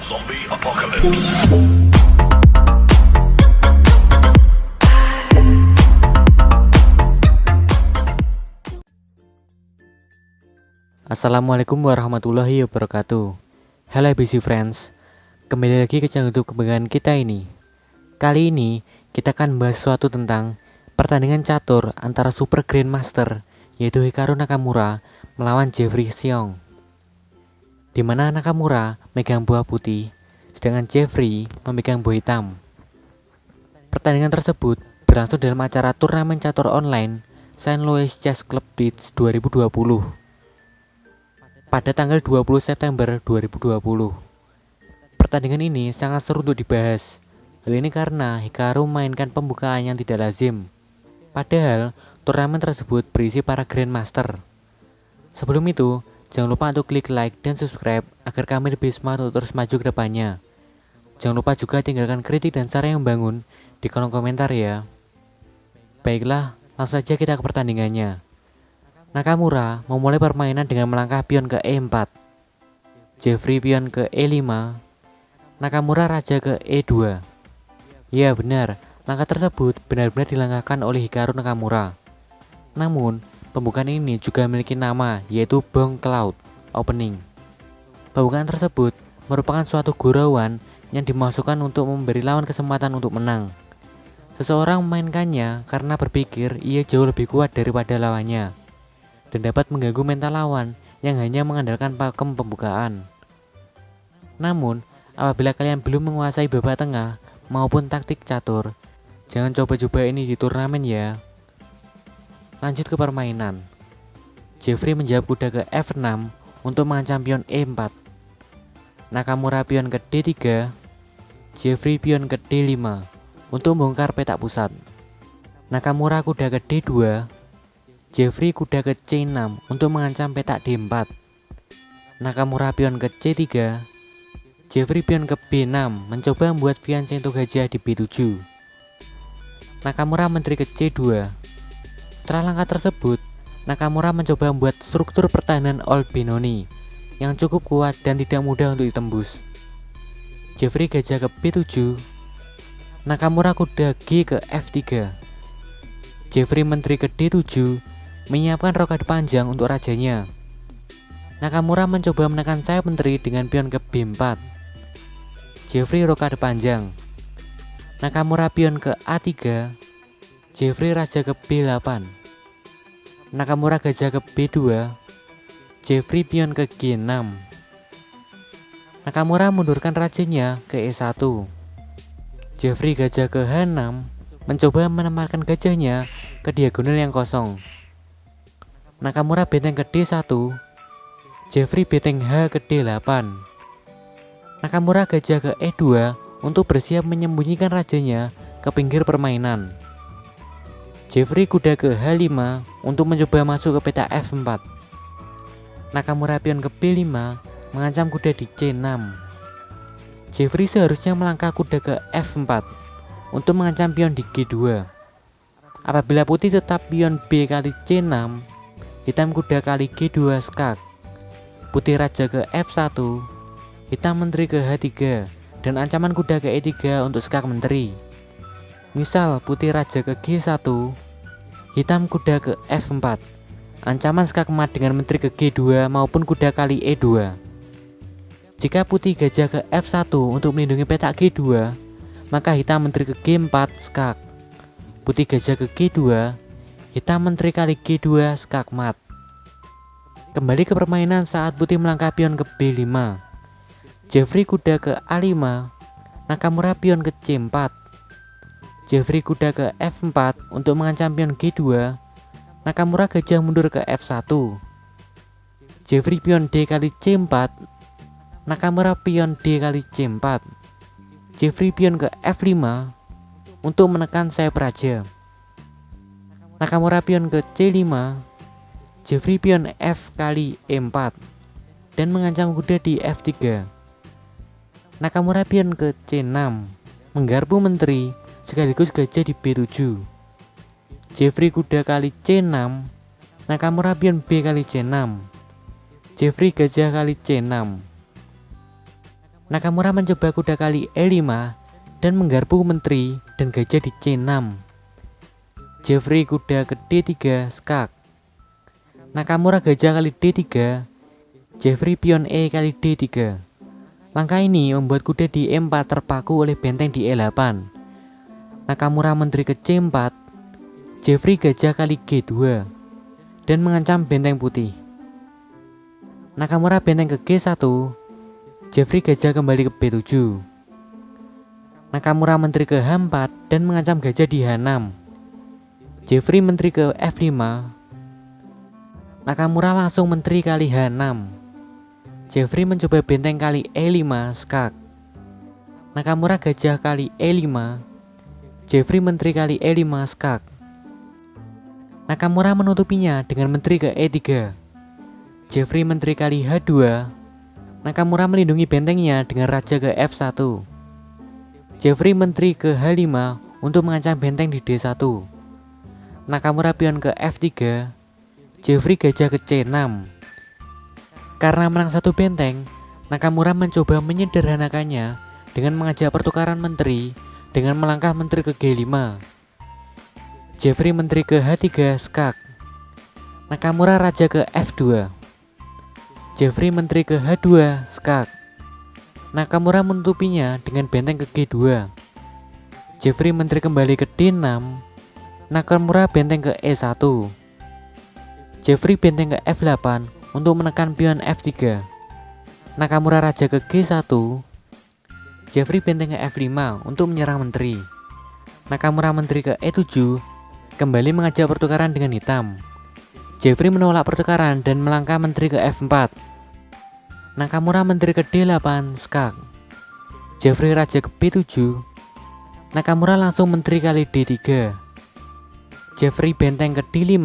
Zombie Apocalypse. Assalamualaikum warahmatullahi wabarakatuh. Halo ABC Friends, kembali lagi ke channel YouTube kebanggaan kita ini. Kali ini kita akan bahas sesuatu tentang pertandingan catur antara Super Grandmaster yaitu Hikaru Nakamura melawan Jeffrey Seong, di mana Nakamura megang buah putih sedangkan Jeffrey memegang buah hitam. Pertandingan tersebut berlangsung dalam acara turnamen catur online St. Louis Chess Club Blitz 2020 pada tanggal 20 September 2020. Pertandingan ini sangat seru untuk dibahas. Hal ini karena Hikaru memainkan pembukaan yang tidak lazim. Padahal turnamen tersebut berisi para Grandmaster. Sebelum itu, jangan lupa untuk klik like dan subscribe agar kami lebih semangat untuk terus maju ke depannya. Jangan lupa juga tinggalkan kritik dan saran yang membangun di kolom komentar ya. Baiklah, langsung saja kita ke pertandingannya. Nakamura memulai permainan dengan melangkah pion ke E4, Jeffrey pion ke E5, Nakamura raja ke E2. Ya benar, langkah tersebut benar-benar dilangkahkan oleh Hikaru Nakamura. Namun, pembukaan ini juga memiliki nama yaitu Bong Cloud Opening. Pembukaan tersebut merupakan suatu gurauan yang dimasukkan untuk memberi lawan kesempatan untuk menang. Seseorang memainkannya karena berpikir ia jauh lebih kuat daripada lawannya dan dapat mengganggu mental lawan yang hanya mengandalkan pakem pembukaan. Namun, apabila kalian belum menguasai babak tengah maupun taktik catur, jangan coba-coba ini di turnamen ya. Lanjut ke permainan. Jeffrey menjawab kuda ke F6 untuk mengancam pion E4. Nakamura pion ke D3, Jeffrey pion ke D5 untuk membongkar petak pusat. Nakamura kuda ke D2, Jeffrey kuda ke C6 untuk mengancam petak D4. Nakamura pion ke C3, Jeffrey pion ke B6 mencoba membuat fianchetto gajah di B7. Nakamura menteri ke C2. Setelah langkah tersebut, Nakamura mencoba membuat struktur pertahanan Old Benoni yang cukup kuat dan tidak mudah untuk ditembus. Jeffrey gajah ke B7, Nakamura kuda G ke F3. Jeffrey menteri ke D7 menyiapkan rokade panjang untuk rajanya. Nakamura mencoba menekan sayap menteri dengan pion ke B4. Jeffrey rokade panjang. Nakamura pion ke A3, Jeffrey raja ke B8. Nakamura gajah ke B2, Jeffrey pion ke G6. Nakamura mundurkan rajanya ke E1. Jeffrey gajah ke H6 mencoba menempatkan gajahnya ke diagonal yang kosong. Nakamura benteng ke D1, Jeffrey benteng H ke D8. Nakamura gajah ke E2 untuk bersiap menyembunyikan rajanya ke pinggir permainan. Jeffrey kuda ke H5 untuk mencoba masuk ke peta F4. Nakamura pion ke B5 mengancam kuda di C6. Jeffrey seharusnya melangkah kuda ke F4 untuk mengancam pion di G2. Apabila putih tetap pion B kali C6, hitam kuda kali G2 skak. Putih raja ke F1, hitam menteri ke H3 dan ancaman kuda ke E3 untuk skak menteri. Misal putih raja ke G1, hitam kuda ke F4, ancaman skak mat dengan menteri ke G2 maupun kuda kali E2. Jika putih gajah ke F1 untuk melindungi petak G2, maka hitam menteri ke G4 skak. Putih gajah ke G2, hitam menteri kali G2 skak mat. Kembali ke permainan saat putih melangkah pion ke B5. Jeffrey kuda ke A5, Nakamura pion ke C4. Jeffrey kuda ke F4 untuk mengancam pion G2. Nakamura gajah mundur ke F1. Jeffrey pion D kali C4. Nakamura pion D kali C4. Jeffrey pion ke F5 untuk menekan sayap raja. Nakamura pion ke C5, Jeffrey pion F kali E4 dan mengancam kuda di F3. Nakamura pion ke C6 menggarpu menteri sekaligus gajah di B7. Jeffrey kuda kali C6, Nakamura pion B kali C6. Jeffrey gajah kali C6. Nakamura mencoba kuda kali E5 dan menggarpu menteri dan gajah di C6. Jeffrey kuda ke D3 skak. Nakamura gajah kali D3. Jeffrey pion E kali D3. Langkah ini membuat kuda di E4 terpaku oleh benteng di E8. Nakamura menteri ke C4. Jeffrey gajah kali G2 dan mengancam benteng putih. Nakamura benteng ke G1. Jeffrey gajah kembali ke B7. Nakamura menteri ke H4 dan mengancam gajah di H6. Jeffrey menteri ke F5. Nakamura langsung menteri kali H6. Jeffrey mencoba benteng kali E5 skak. Nakamura gajah kali E5. Jeffrey menteri kali E5 skak. Nakamura menutupinya dengan menteri ke E3. Jeffrey menteri kali H2. Nakamura melindungi bentengnya dengan raja ke F1. Jeffrey menteri ke H5 untuk mengancam benteng di D1. Nakamura pion ke F3. Jeffrey gajah ke C6. Karena menang satu benteng, Nakamura mencoba menyederhanakannya dengan mengajak pertukaran menteri dengan melangkah menteri ke G5. Jeffrey menteri ke H3 skak. Nakamura raja ke F2. Jeffrey menteri ke H2 skak. Nakamura menutupinya dengan benteng ke G2. Jeffrey menteri kembali ke D6. Nakamura benteng ke E1. Jeffrey benteng ke F8 untuk menekan pion F3. Nakamura raja ke G1. Jeffrey benteng ke F5 untuk menyerang menteri. Nakamura menteri ke E7 kembali mengajak pertukaran dengan hitam. Jeffrey menolak pertukaran dan melangkah menteri ke F4. Nakamura menteri ke D8 skak. Jeffrey raja ke B7. Nakamura langsung menteri kali D3. Jeffrey benteng ke D5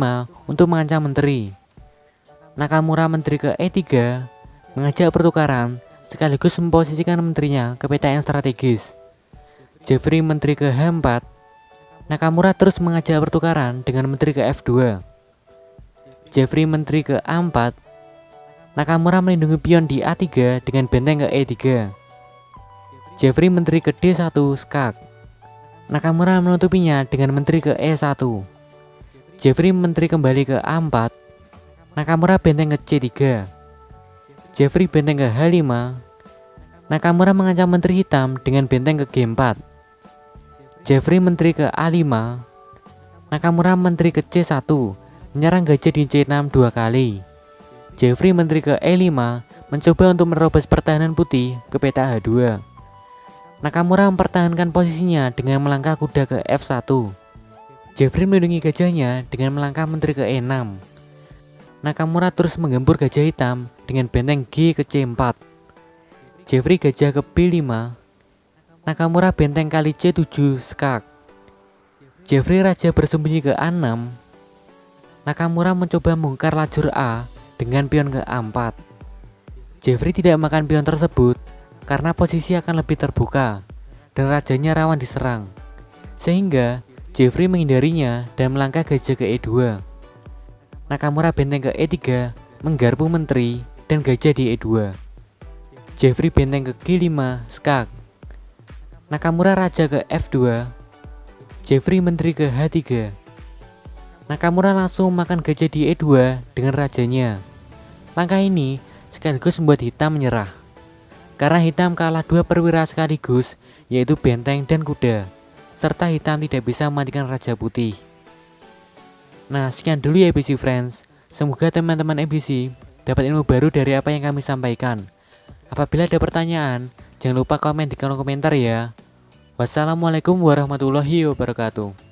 untuk mengancam menteri. Nakamura menteri ke E3 mengajak pertukaran sekaligus memposisikan menterinya ke peta yang strategis. Jeffrey menteri ke H4. Nakamura terus mengajak pertukaran dengan menteri ke F2. Jeffrey menteri ke A4. Nakamura melindungi pion di A3 dengan benteng ke E3. Jeffrey menteri ke D1 skak. Nakamura menutupinya dengan menteri ke E1. Jeffrey menteri kembali ke A4. Nakamura benteng ke C3. Jeffrey benteng ke H5. Nakamura mengancam menteri hitam dengan benteng ke G4. Jeffrey menteri ke A5. Nakamura menteri ke C1 menyerang gajah di C6 dua kali. Jeffrey menteri ke E5 mencoba untuk menerobos pertahanan putih ke peta H2. Nakamura mempertahankan posisinya dengan melangkah kuda ke F1. Jeffrey melindungi gajahnya dengan melangkah menteri ke E6. Nakamura terus menggempur gajah hitam dengan benteng G ke C4. Jeffrey gajah ke B5. Nakamura benteng kali C7 skak. Jeffrey raja bersembunyi ke A6. Nakamura mencoba membongkar lajur A dengan pion ke A4. Jeffrey tidak makan pion tersebut karena posisi akan lebih terbuka dan rajanya rawan diserang, sehingga Jeffrey menghindarinya dan melangkah gajah ke E2. Nakamura benteng ke E3 menggarpu menteri dan gajah di E2. Jeffrey benteng ke G5 skak. Nakamura raja ke F2. Jeffrey menteri ke H3. Nakamura langsung makan gajah di E2 dengan rajanya. Langkah ini sekaligus membuat hitam menyerah, karena hitam kalah dua perwira sekaligus, yaitu benteng dan kuda, serta hitam tidak bisa mematikan raja putih. Nah, sekian dulu ya ABC Friends. Semoga teman-teman ABC dapat ilmu baru dari apa yang kami sampaikan. Apabila ada pertanyaan, jangan lupa komen di kolom komentar ya. Wassalamualaikum warahmatullahi wabarakatuh.